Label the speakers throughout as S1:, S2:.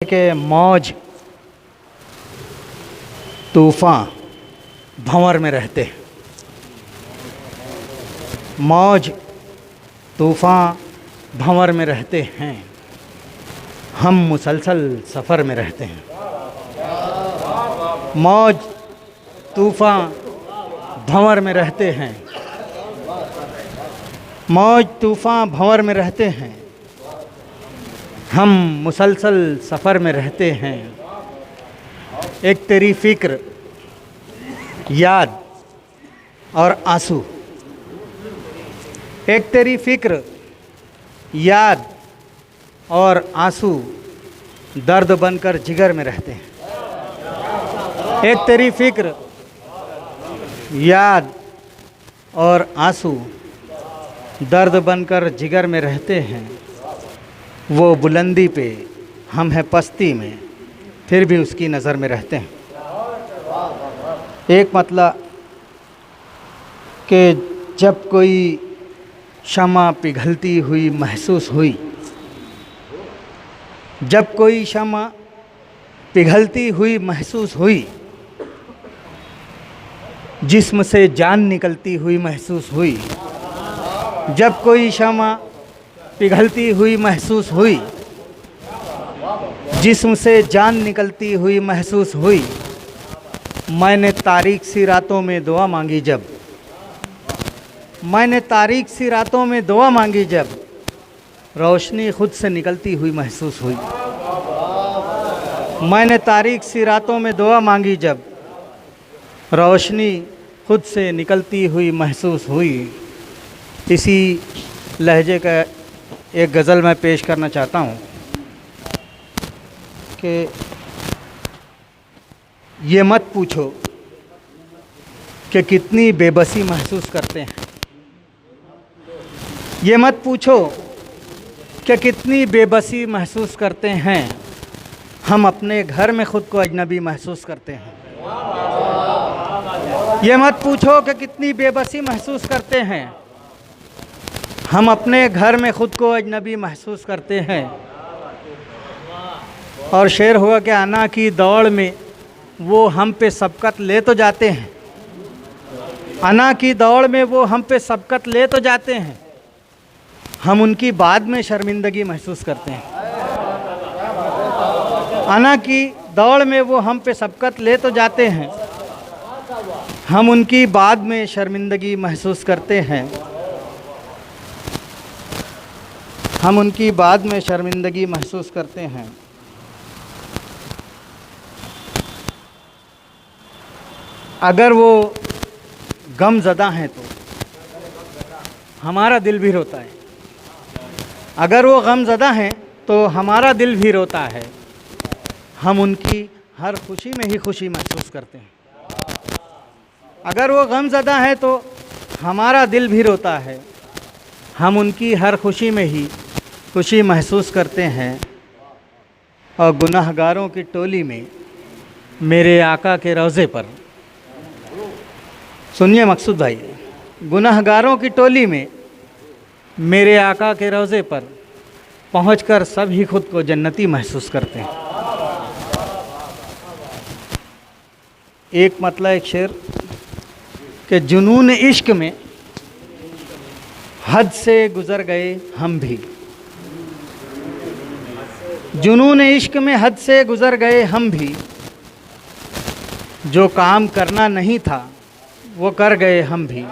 S1: के मौज तूफ़ान भंवर में रहते हैं। मौज तूफ़ान भंवर में रहते हैं, हम मुसलसल सफ़र में रहते हैं। मौज तूफ़ान भंवर में रहते हैं, मौज तूफ़ान भंवर में रहते हैं, हम मुसलसल सफ़र में रहते हैं। एक तेरी फ़िक्र, याद और आंसू। एक तेरी फ़िक्र, याद और आंसू दर्द बनकर जिगर में रहते हैं। एक तेरी फ़िक्र, याद और आंसू दर्द बनकर जिगर में रहते हैं। वो बुलंदी पे, हम हैं पस्ती में, फिर भी उसकी नज़र में रहते हैं। एक मतलब कि जब कोई शम्मा पिघलती हुई महसूस हुई, जब कोई शम्मा पिघलती हुई महसूस हुई, जिस्म से जान निकलती हुई महसूस हुई। जब कोई शम्मा पिघलती हुई महसूस हुई, जिस्म से जान निकलती हुई महसूस हुई। मैंने तारीक सी रातों में दुआ मांगी जब, मैंने तारीक सी रातों में दुआ मांगी जब, रोशनी खुद से निकलती हुई महसूस हुई। मैंने तारीक सी रातों में दुआ मांगी जब, रोशनी खुद से निकलती हुई महसूस हुई। इसी लहजे का एक गज़ल मैं पेश करना चाहता हूँ कि ये मत पूछो कि कितनी बेबसी महसूस करते हैं। ये मत पूछो कि कितनी बेबसी महसूस करते हैं, हम अपने घर में ख़ुद को अजनबी महसूस करते हैं। ये मत पूछो कि कितनी बेबसी महसूस करते हैं, हम अपने घर में ख़ुद को अजनबी महसूस करते हैं। और शेर हुआ कि अना की दौड़ में वो हम पे सबकत ले तो जाते हैं, अना की दौड़ में वो हम पे सबकत ले तो जाते हैं, हम उनकी बाद में शर्मिंदगी महसूस करते हैं। अना की दौड़ में वो हम पे सबकत ले तो जाते हैं, हम उनकी बाद में शर्मिंदगी महसूस करते हैं। हम उनकी बाद में शर्मिंदगी महसूस करते हैं। अगर वो गमज़दा हैं तो हमारा दिल भी रोता है। अगर वो गमज़दा हैं तो हमारा दिल भी रोता है, हम उनकी हर खुशी में ही खुशी महसूस करते हैं। अगर वो गमज़दा हैं तो हमारा दिल भी रोता है, हम उनकी हर खुशी में ही खुशी महसूस करते हैं। और गुनाहगारों की टोली में मेरे आका के रोज़े पर, सुनिए मकसूद भाई, गुनाहगारों की टोली में मेरे आका के रोज़े पर पहुंचकर सब ही खुद को जन्नती महसूस करते हैं। एक मतलब एक शेर कि जुनून इश्क में हद से गुज़र गए हम भी, जुनून इश्क में हद से गुज़र गए हम भी, जो काम करना नहीं था वो कर गए हम भी।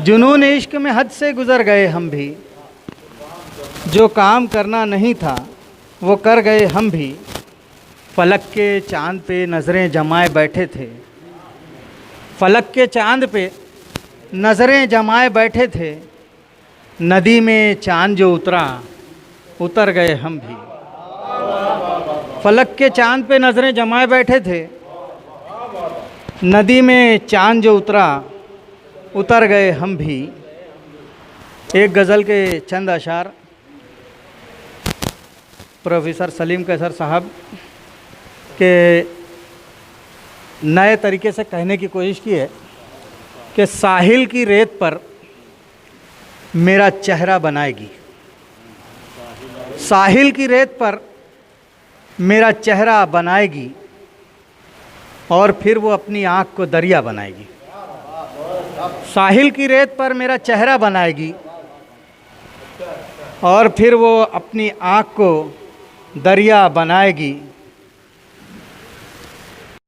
S1: जुनून इश्क में हद से गुज़र गए हम भी, जो काम करना नहीं था वो कर गए हम भी। फलक के चाँद पे नज़रें जमाए बैठे थे, फलक के चाँद पे नज़रें जमाए बैठे थे, नदी में चाँद जो उतरा उतर गए हम भी। फलक के चाँद पे नज़रें जमाए बैठे थे, नदी में चाँद जो उतरा उतर गए हम भी। एक गज़ल के चंद अशार प्रोफेसर सलीम कैसर साहब के नए तरीके से कहने की कोशिश की है कि साहिल की रेत पर मेरा चेहरा बनाएगी, साहिल की रेत पर मेरा चेहरा बनाएगी और फिर वो अपनी आँख को दरिया बनाएगी। साहिल की रेत पर मेरा चेहरा बनाएगी और फिर वो अपनी आँख को दरिया बनाएगी।